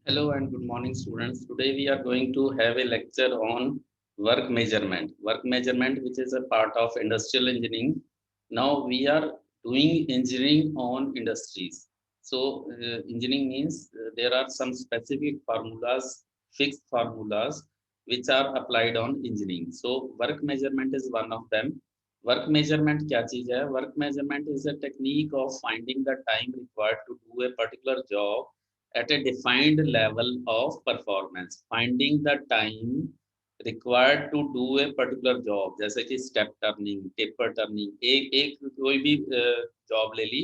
Hello and good morning, students. Today we are going to have a lecture on work measurement. Work measurement, which is a part of industrial engineering. Now we are doing engineering on industries. So engineering means there are some specific formulas, fixed formulas, which are applied on engineering. So work measurement is one of them. Work measurement क्या चीज है? Work measurement is a technique of finding the time required to do a particular job at a defined level of performance, finding the time required to do a particular job, जैसे कि step turning, taper turning, एक एक कोई भी job ले ली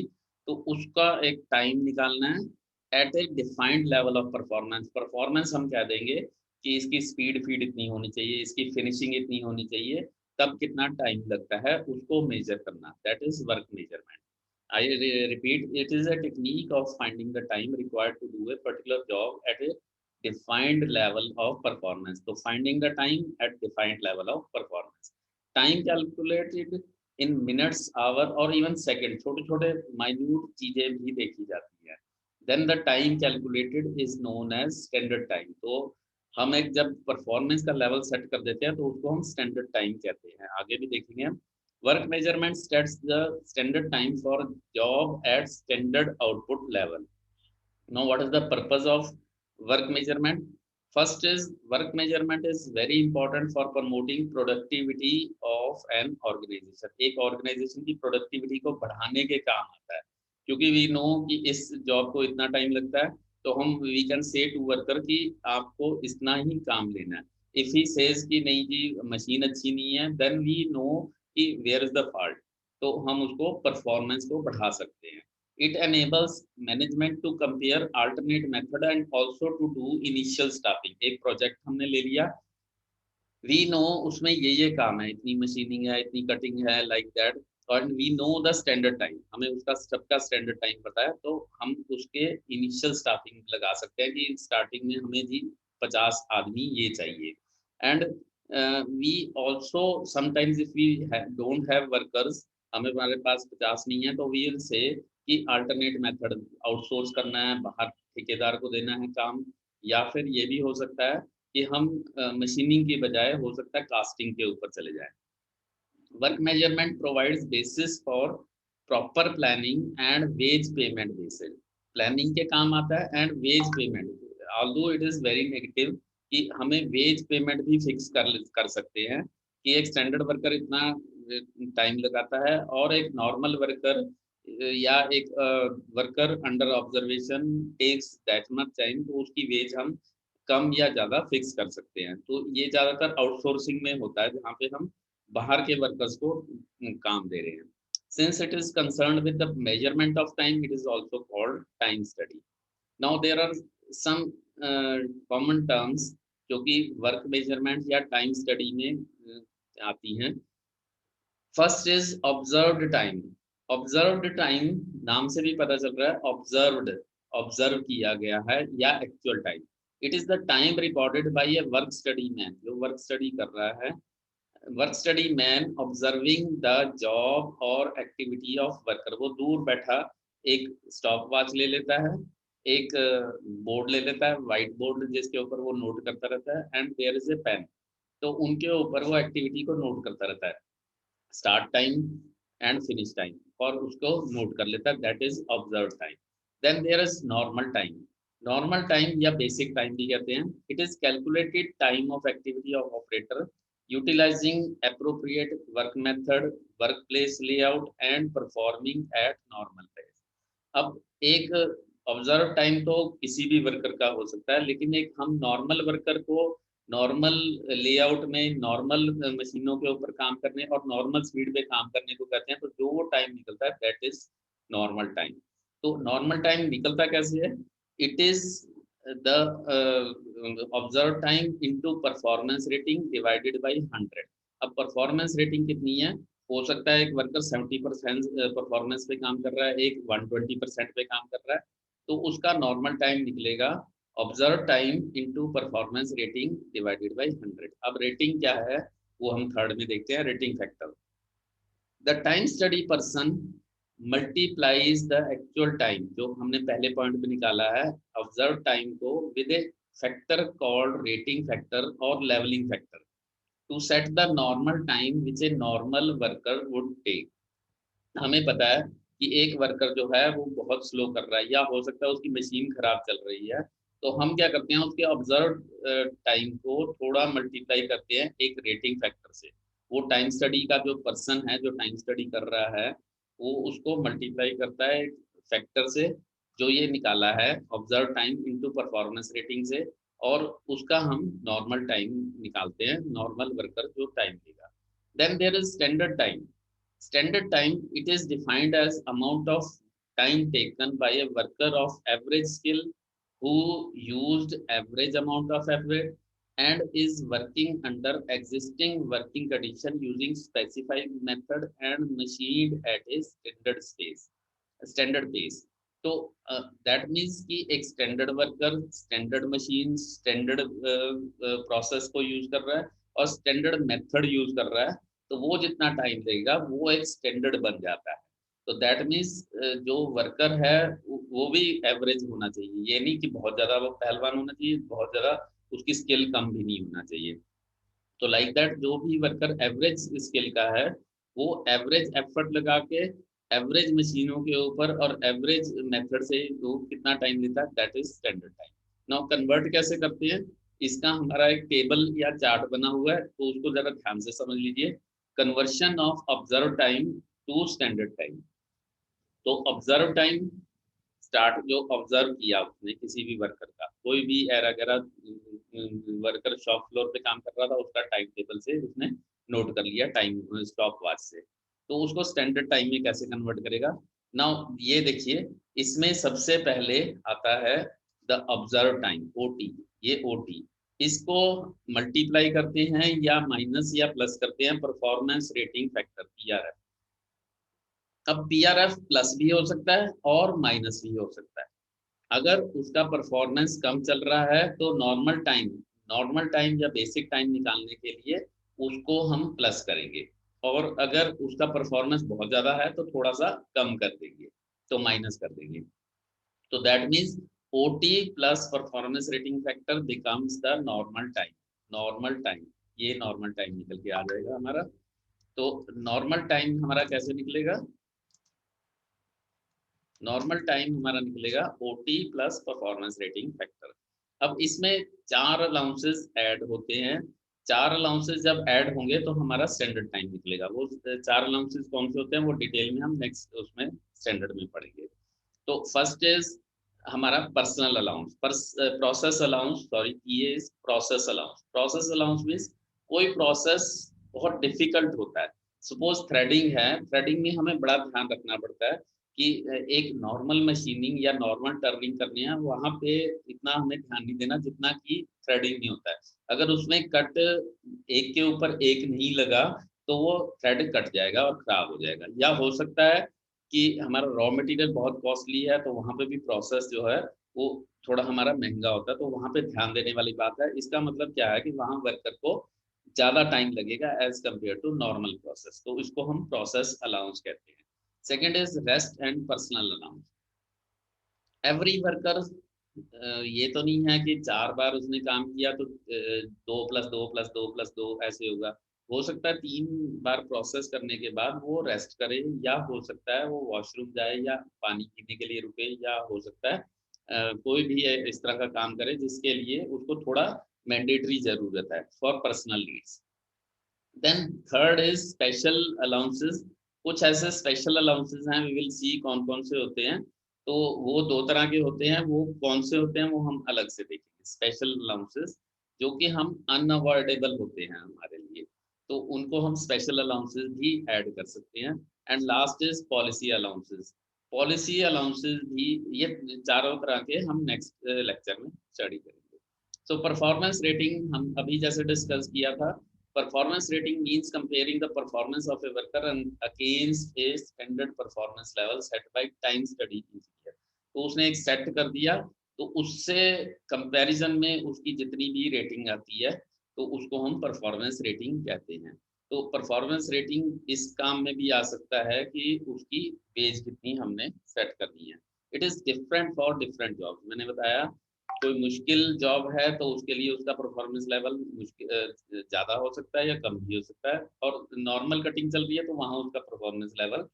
तो उसका एक टाइम निकालना है at a defined level of performance. Performance हम कह देंगे कि इसकी स्पीड फीड इतनी होनी चाहिए, इसकी फिनिशिंग इतनी होनी चाहिए, तब कितना टाइम लगता है उसको मेजर करना, that is work measurement. repeat, it is a technique of finding the time required to do a particular job at a defined level of performance. So finding the time at defined level of performance. Time calculated in minutes, hour or even second. छोटे छोटे minute चीजें भी देखी जाती हैं. Then the time calculated is known as standard time. तो हम एक जब परफॉर्मेंस का लेवल सेट कर देते हैं तो उसको हम स्टैंडर्ड टाइम कहते हैं, आगे भी देखेंगे हम। Work measurement sets the standard time for job at standard output level. Now, what is the purpose of work measurement? First is work measurement is very important for promoting productivity of an organization. एक organization की productivity को बढ़ाने के काम आता है, क्योंकि we know कि इस job को इतना time लगता है, तो हम we can say to worker कि आपको इतना ही काम लेना है। If he says कि नहीं जी मशीन अच्छी नहीं है, then we know कि where is the fault, तो हम उसको performance को बढ़ा सकते हैं। It enables management to compare alternate method and also to do initial staffing. एक प्रोजेक्ट हमने ले लिया, वी नो उसमें ये काम है, इतनी मशीनिंग है, इतनी कटिंग है, लाइक दैट, और we know the standard time, हमें उसका सबका स्टैंडर्ड टाइम पता है, तो हम उसके इनिशियल स्टाफिंग लगा सकते हैं कि स्टार्टिंग में हमें जी 50 आदमी ये चाहिए। And we also sometimes if we don't have workers, हमारे पास 50 नहीं है, तो वी विल से कि अल्टरनेट मेथड आउटसोर्स करना है, बाहर ठेकेदार को देना है काम, या फिर ये भी हो सकता है कि हम मशीनिंग के बजाय हो सकता है कास्टिंग के ऊपर चले जाएं। Work measurement provides basis for proper planning and wage payment basis. Planning के काम आता है and wage payment, although it is very negative कि हमें वेज पेमेंट भी फिक्स कर सकते हैं कि एक स्टैंडर्ड वर्कर इतना टाइम लगाता है और एक नॉर्मल वर्कर या एक worker under observation takes that much time, तो उसकी वेज हम कम या ज़्यादा फिक्स कर सकते हैं। तो ये ज़्यादातर आउटसोर्सिंग में होता है जहाँ पे हम बाहर के वर्कर्स को काम दे रहे हैं। Since it is concerned with the measurement of time, it is also called time study. Now there are some common terms जो कि वर्क मेजरमेंट या टाइम स्टडी में आती हैं। First is observed time. Observed time नाम से भी पता चल रहा है, ऑब्जर्व्ड, ऑब्जर्व किया गया है, या actual time. It is the time recorded by A work study man, जो वर्क स्टडी कर रहा है, work study man observing the job और एक्टिविटी ऑफ वर्कर। वो दूर बैठा एक स्टॉप वॉच ले लेता है, एक बोर्ड ले लेता है, व्हाइट बोर्ड जिसके ऊपर वो नोट करता रहता है, and there is a pen, तो उनके ऊपर वो एक्टिविटी को नोट करता रहता है, start time and finish time, और उसको नोट कर लेता है, that is observe time. Then there is normal time. Normal time या बेसिक टाइम भी कहते हैं। It is calculated time of activity of operator utilizing appropriate work method, work place layout and performing at normal pace. अब एक observe time तो किसी भी worker का हो सकता है, लेकिन एक हम नॉर्मल वर्कर को नॉर्मल लेआउट में नॉर्मल मशीनों के ऊपर काम करने और नॉर्मल स्पीड पे काम करने को कहते हैं, तो जो वो टाइम निकलता है दैट इज नॉर्मल टाइम। तो नॉर्मल टाइम निकलता कैसे है? It is the observe time into performance rating divided by 100। अब परफॉर्मेंस रेटिंग कितनी है? हो सकता है एक वर्कर 70% परफॉर्मेंस पे काम कर रहा है, एक 120% पे काम कर रहा है, तो उसका नॉर्मल टाइम निकलेगा observe time into performance rating divided by 100। अब रेटिंग क्या है वो हम थर्ड में देखते हैं, rating factor. The time study person multiplies the actual time, जो हमने पहले पॉइंट में निकाला है, ऑब्जर्व टाइम को with a factor called rating factor और levelling factor to set the normal time which a normal worker would take. हमें पता है कि एक वर्कर जो है वो बहुत स्लो कर रहा है, या हो सकता है उसकी मशीन खराब चल रही है, तो हम क्या करते हैं, उसके ऑब्जर्व टाइम को थोड़ा मल्टीप्लाई करते हैं एक रेटिंग फैक्टर से। वो टाइम स्टडी का जो पर्सन है, जो टाइम स्टडी कर रहा है, वो उसको मल्टीप्लाई करता है एक फैक्टर से, जो ये निकाला है observe time into performance rating से, और उसका हम नॉर्मल टाइम निकालते हैं, नॉर्मल वर्कर जो टाइम देगा। Then there is standard time. Standard time, it is defined as amount of time taken by a worker of average skill who used average amount of effort and is working under existing working condition using specified method and machined at a standard pace. तो that means कि एक standard worker standard machine standard process को use कर रहा है और standard method use कर रहा है, तो वो जितना टाइम देगा वो एक स्टैंडर्ड बन जाता है। तो दैट मीन्स जो वर्कर है वो भी एवरेज होना चाहिए, ये नहीं कि बहुत ज्यादा वो पहलवान होना चाहिए, बहुत ज्यादा उसकी स्किल कम भी नहीं होना चाहिए। तो लाइक दैट जो भी वर्कर एवरेज स्किल का है, वो एवरेज एफर्ट लगा के एवरेज मशीनों के ऊपर और एवरेज मेथड से वो कितना टाइम लेता है, that is standard time. Now convert कैसे करते हैं, इसका हमारा एक टेबल या चार्ट बना हुआ है, तो उसको जरा ध्यान से समझ लीजिए। Conversion of observe time to standard time. तो ऑब्जर्व टाइम स्टार्ट, जो ऑब्जर्व किया उसने किसी भी वर्कर का, कोई भी एरा गैरा वर्कर शॉप फ्लोर पे काम कर रहा था, उसका टाइम टेबल से उसने नोट कर लिया टाइम स्टॉप वॉच से, तो उसको स्टैंडर्ड टाइम में कैसे कन्वर्ट करेगा। नाउ ये देखिए, इसमें सबसे पहले आता है द ऑब्जर्व टाइम, ओटी। ये ओटी, इसको मल्टीप्लाई करते हैं या माइनस या प्लस करते हैं परफॉर्मेंस रेटिंग फैक्टर, पीआरएफ। अब पीआरएफ प्लस भी हो सकता है और माइनस भी हो सकता है। अगर उसका परफॉर्मेंस कम चल रहा है तो नॉर्मल टाइम या बेसिक टाइम निकालने के लिए उसको हम प्लस करेंगे, और अगर उसका परफॉर्मेंस बहुत ज्यादा है तो थोड़ा सा कम कर देंगे, तो माइनस कर देंगे। तो that means OT plus performance rating factor becomes the normal time. Normal time, ये नॉर्मल टाइम निकल के आ जाएगा हमारा। तो नॉर्मल टाइम हमारा कैसे निकलेगा, नॉर्मल टाइम हमारा निकलेगा OT plus performance rating factor. अब इसमें 4 अलाउंसेस ऐड होते हैं, 4 अलाउंसेस जब ऐड होंगे तो हमारा स्टैंडर्ड टाइम निकलेगा। वो 4 अलाउंसेस कौन से होते हैं वो डिटेल में हम नेक्स्ट उसमें स्टैंडर्ड में पढ़ेंगे। तो फर्स्ट इज हमारा personal allowance, process allowance, sorry, ये is process allowance. Process allowance means कोई प्रोसेस बहुत डिफिकल्ट होता है। सपोज थ्रेडिंग है, थ्रेडिंग में हमें बड़ा ध्यान रखना पड़ता है कि एक नॉर्मल मशीनिंग या नॉर्मल टर्निंग करनी है, वहां पे इतना हमें ध्यान नहीं देना जितना कि थ्रेडिंग में होता है। अगर उसमें कट एक के ऊपर एक नहीं लगा तो वो थ्रेड कट जाएगा और खराब हो जाएगा। या हो सकता है कि हमारा रॉ मटेरियल बहुत कॉस्टली है, तो वहां पे भी प्रोसेस जो है वो थोड़ा हमारा महंगा होता है, तो वहां पे ध्यान देने वाली बात है। इसका मतलब क्या है कि वहां वर्कर को ज्यादा टाइम लगेगा as compare to normal process, तो इसको हम प्रोसेस अलाउंस कहते हैं। Second is rest and personal allowance. Every worker, ये तो नहीं है कि 4 बार उसने काम किया तो 2+2+2+2 ऐसे होगा। हो सकता है 3 बार प्रोसेस करने के बाद वो रेस्ट करे, या हो सकता है वो वॉशरूम जाए या पानी पीने के लिए रुके, या हो सकता है कोई भी इस तरह का काम करे जिसके लिए उसको थोड़ा मैंडेटरी जरूरत है for personal needs. Then third is special allowances. कुछ ऐसे स्पेशल अलाउंसेस हैं, वी विल सी कौन कौन से होते हैं। तो वो 2 तरह के होते हैं, वो कौन से होते हैं वो हम अलग से देखेंगे। स्पेशल अलाउंसेस जो कि हम अनअवॉइडेबल होते हैं हमारे लिए, तो उनको हम स्पेशल अलाउंसेस भी ऐड कर सकते हैं। And last is policy allowances. Policy allowances भी, ये चारों तरह के हम नेक्स्ट लेक्चर में स्टडी करेंगे। सो परफॉर्मेंस रेटिंग हम अभी जैसे डिस्कस किया था, performance rating means comparing the performance of a worker and against a standard performance level set by time study engineer। तो उसने एक सेट कर दिया, तो उससे कंपैरिजन में उसकी जितनी भी रेटिंग आती है तो उसको हम परफॉर्मेंस रेटिंग कहते हैं। तो परफॉर्मेंस रेटिंग इस काम में भी आ सकता है कि उसकी वेज कितनी हमने सेट करनी है। It is different for different job. मैंने बताया कोई मुश्किल जॉब है तो उसके लिए उसका परफॉर्मेंस लेवल मुश्किल ज़्यादा हो सकता है या कम भी हो सकता है, और नॉर्मल कटिंग चल रही है तो वहाँ उसका परफॉर्मेंस लेवल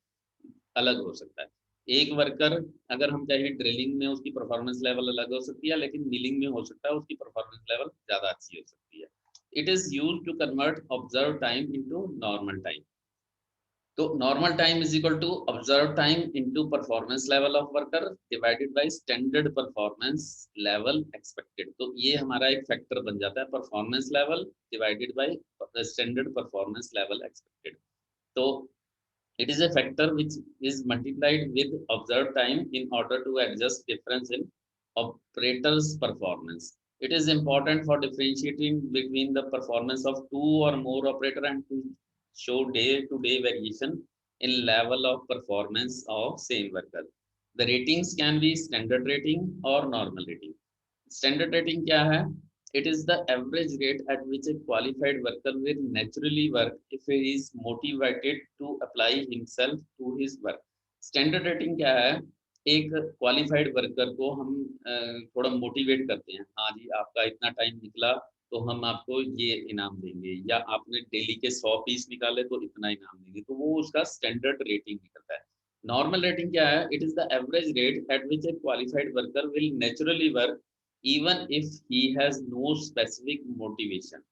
अलग हो सकता है। एक वर्कर अगर हम कहें ड्रिलिंग में उसकी परफॉर्मेंस लेवल अलग हो सकती है, लेकिन मिलिंग में हो सकता है उसकी परफॉर्मेंस लेवल ज़्यादा अच्छी हो सकती है। It is used to convert observe time into normal time. तो normal time is equal to observe time into performance level of worker divided by standard performance level expected. तो ये हमारा एक फैक्टर बन जाता है, performance level divided by standard performance level expected. तो it is a factor which is multiplied with observed time in order to adjust difference in operator's performance. It is important for differentiating between the performance of two or more operator and to show day-to-day variation in level of performance of same worker. The ratings can be standard rating or normal rating. Standard rating क्या है? It is the average rate at which a qualified worker will naturally work if he is motivated to apply himself to his work. Standard rating क्या है? एक qualified worker को हम थोड़ा motivate करते हैं, हाँ जी आपका इतना टाइम निकला तो हम आपको ये इनाम देंगे, या आपने डेली के 100 पीस निकाले तो इतना इनाम देंगे, तो वो उसका स्टैंडर्ड रेटिंग निकलता है। नॉर्मल रेटिंग क्या है? It is the average rate at which a qualified worker will naturally work even if he has no specific motivation.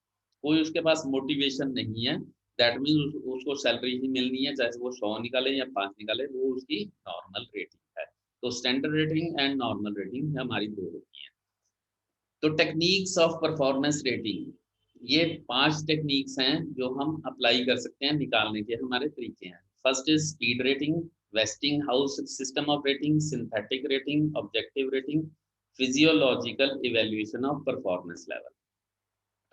कोई उसके पास मोटिवेशन नहीं है, दैट मीन्स उसको सैलरी ही मिलनी है, चाहे वो 100 निकाले या 5 निकाले, वो उसकी नॉर्मल रेटिंग है। तो standard rating and normal rating हमारी दो होती है। तो टेक्निक्स ऑफ परफॉर्मेंस रेटिंग, ये 5 टेक्निक्स हैं जो हम अप्लाई कर सकते हैं, निकालने के हमारे तरीके हैं। First is speed rating, Westinghouse system of rating, synthetic rating, objective rating, physiological evaluation of performance level.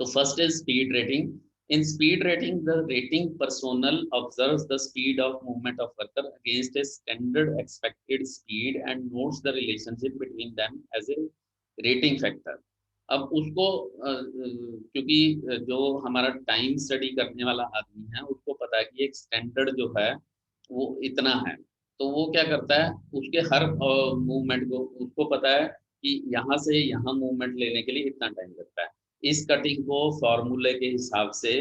तो first is speed rating. In speed rating, the rating personnel observes the speed of movement of worker against a standard expected speed and notes the relationship between them as a rating factor. अब उसको क्योंकि जो हमारा time study करने वाला आदमी है उसको पता है कि एक स्टैंडर्ड जो है वो इतना है, तो वो क्या करता है उसके हर मूवमेंट को उसको पता है कि यहाँ से यहाँ मूवमेंट लेने के लिए इतना टाइम लगता है। इस कटिंग को फॉर्मूले के हिसाब से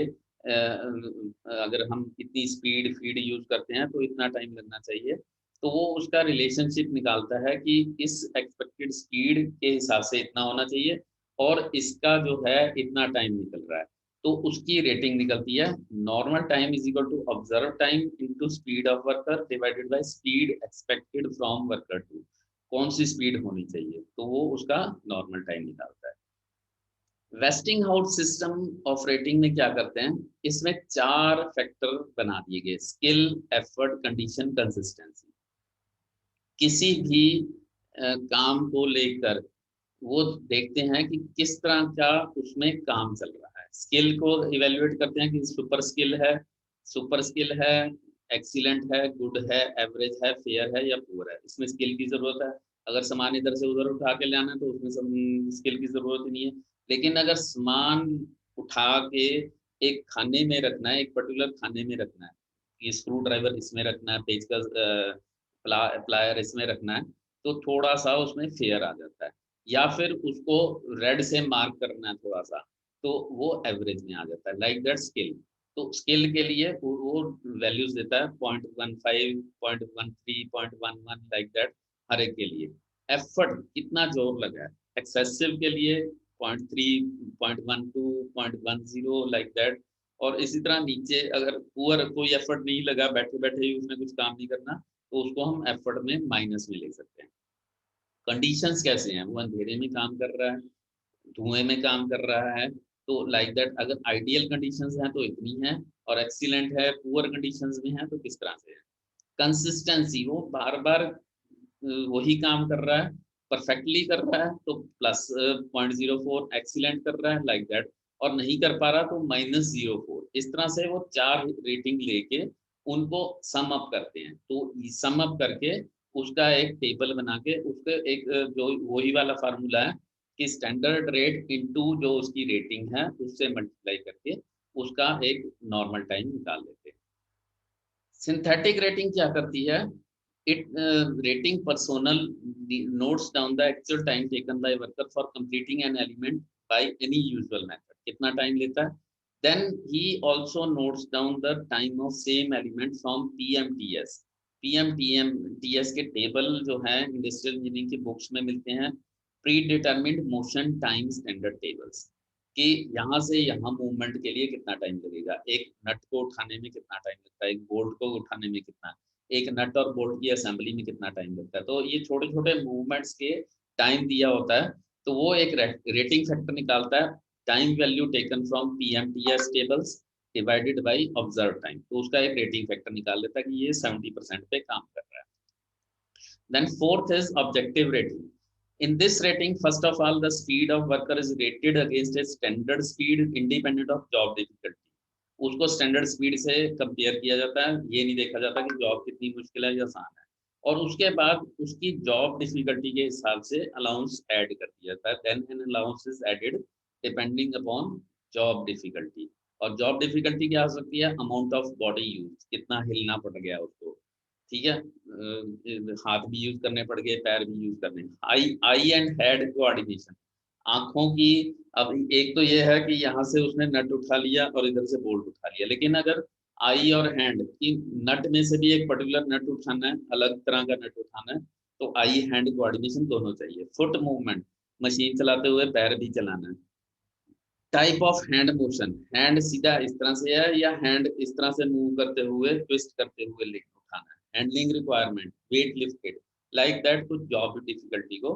अगर हम इतनी स्पीड फीड यूज करते हैं तो इतना टाइम लगना चाहिए, तो वो उसका रिलेशनशिप निकालता है कि इस एक्सपेक्टेड स्पीड के हिसाब से इतना होना चाहिए और इसका जो है इतना टाइम निकल रहा है, तो उसकी रेटिंग निकलती है। Normal time is equal to observe time into speed of worker divided by speed expected from worker two. कौन सी स्पीड होनी चाहिए, तो वो उसका नॉर्मल टाइम निकालता है। Wasting house system of rating में क्या करते हैं, इसमें 4 फैक्टर बना दिए गए, स्किल, एफर्ट, कंडीशन, कंसिस्टेंसी। किसी भी काम को लेकर वो देखते हैं कि किस तरह का उसमें काम चल रहा है। स्किल को इवेल्युएट करते हैं कि सुपर स्किल है, एक्सीलेंट है, गुड है, एवरेज है, फेयर है या पुअर है। इसमें स्किल की जरूरत है। अगर सामान इधर से उधर उठा के लाना है तो उसमें स्किल की जरूरत नहीं है। लेकिन अगर सामान उठा के एक खाने में रखना है, एक पर्टिकुलर खाने में रखना है, कि स्क्रू ड्राइवर इसमें रखना है, पेचकस प्लायर इसमें रखना है, तो थोड़ा सा उसमें फेयर आ जाता है। या फिर उसको रेड से मार्क करना है थोड़ा सा, तो वो एवरेज में आ जाता है, लाइक दैट स्किल। तो स्किल के लिए वो वैल्यूज देता है 0.15, 0.13, 0.11 लाइक दैट हर एक के लिए। एफर्ट कितना जोर लगा है, एक्सेसिव के लिए 0.3, 0.12, 0.10 लाइक दैट। और इसी तरह नीचे अगर पुअर कोई एफर्ट नहीं लगा, बैठे बैठे ही उसने कुछ काम नहीं करना, तो उसको हम एफर्ट में माइनस में ले सकते हैं। कंडीशंस कैसे हैं, वो अंधेरे में काम कर रहा है, धुएं में काम कर रहा है, तो लाइक दैट अगर आइडियल कंडीशंस हैं तो इतनी है, और एक्सीलेंट है, पुअर कंडीशंस में है तो किस तरह से है। कंसिस्टेंसी, वो बार बार वही काम कर रहा है, परफेक्टली कर रहा है तो प्लस 0.04, एक्सीलेंट कर रहा है लाइक दैट, और नहीं कर पा रहा तो -0.4। इस तरह से वो 4 रेटिंग लेके उनको सम अप करते हैं। तो सम अप करके उसका एक टेबल बना के उसके एक जो वही वाला फार्मूला है कि स्टैंडर्ड रेट इनटू जो उसकी रेटिंग है उससे मल्टीप्लाई करके उसका एक नॉर्मल टाइम निकाल लेते हैं। सिंथेटिक रेटिंग क्या करती है? It rating personnel notes down the actual time taken by worker for completing an element by any usual method, कितना टाइम लेता है। Then he also notes down the time of same element from PMTS. PMTS के table जो है industrial engineering की books में मिलते हैं, pre determined motion time standard tables, कि यहाँ से यहाँ मूवमेंट के लिए कितना टाइम लगेगा, एक नट को उठाने में कितना टाइम लगता है, एक बोल्ट को उठाने में कितना, एक नट और बोल्ट की असेंबली में कितना टाइम लगता है। तो ये छोटे छोटे मूवमेंट्स के टाइम दिया होता है, तो वो एक रेटिंग फैक्टर निकालता है, time value taken from PMTS tables divided by observe time, तो उसका एक रेटिंग फैक्टर निकाल लेता है कि ये 70% पे काम कर रहा है। Then fourth is objective rating. In this rating, first of all, the speed of worker is rated against a standard speed independent of job difficulty. उसको स्टैंडर्ड स्पीड से कंपेयर किया जाता है, ये नहीं देखा जाता कि जॉब कितनी मुश्किल है या आसान है। और उसके बाद उसकी जॉब डिफिकल्टी के हिसाब से अलाउंस ऐड कर दिया जाता है। Then an allowance is added depending upon job difficulty. और जॉब डिफिकल्टी क्या हो सकती है? अमाउंट ऑफ बॉडी यूज, कितना हिलना पड़ गया उसको, ठीक है, हाथ भी यूज करने पड़ गए, पैर भी यूज करने। आई आई एंड हेड कोऑर्डिनेशन, आंखों की। अब एक तो ये है कि यहाँ से उसने नट उठा लिया और इधर से बोल्ट उठा लिया, लेकिन अगर आई और हैंड की नट में से भी एक पर्टिकुलर नट उठाना है, अलग तरह का नट उठाना है, तो आई हैंड कोऑर्डिनेशन दोनों चाहिए। फुट मूवमेंट, मशीन चलाते हुए पैर भी चलाना है। Type of hand motion, hand सीधा इस तरह से है या हैंड इस तरह से मूव करते हुए ट्विस्ट करते हुए लेकर उठाना है। Handling requirement, weight lifted, like that, कुछ जॉब डिफिकल्टी को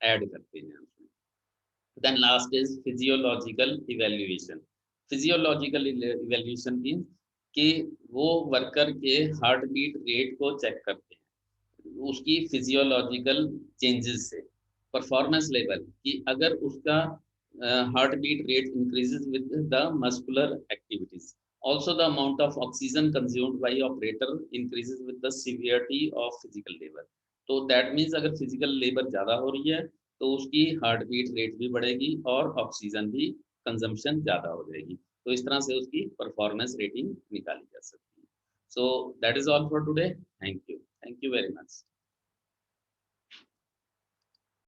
ऐड करते हैं उसमें। Then last is physiological evaluation. Physiological evaluation mean कि वो वर्कर के हार्ट बीट रेट को चेक करते हैं, उसकी फिजियोलॉजिकल चेंजेस से। परफॉर्मेंस लेवल, कि अगर उसका heart beat rate increases with the muscular activities. Also, the amount of oxygen consumed by operator increases with the severity of physical labor. तो that means अगर physical labor ज़्यादा हो रही है तो उसकी heart beat rate भी बढ़ेगी और ऑक्सीजन भी कंजम्पशन ज़्यादा हो जाएगी। तो इस तरह से उसकी परफॉर्मेंस रेटिंग निकाली जा सकती है। So that is all for today. Thank you very much.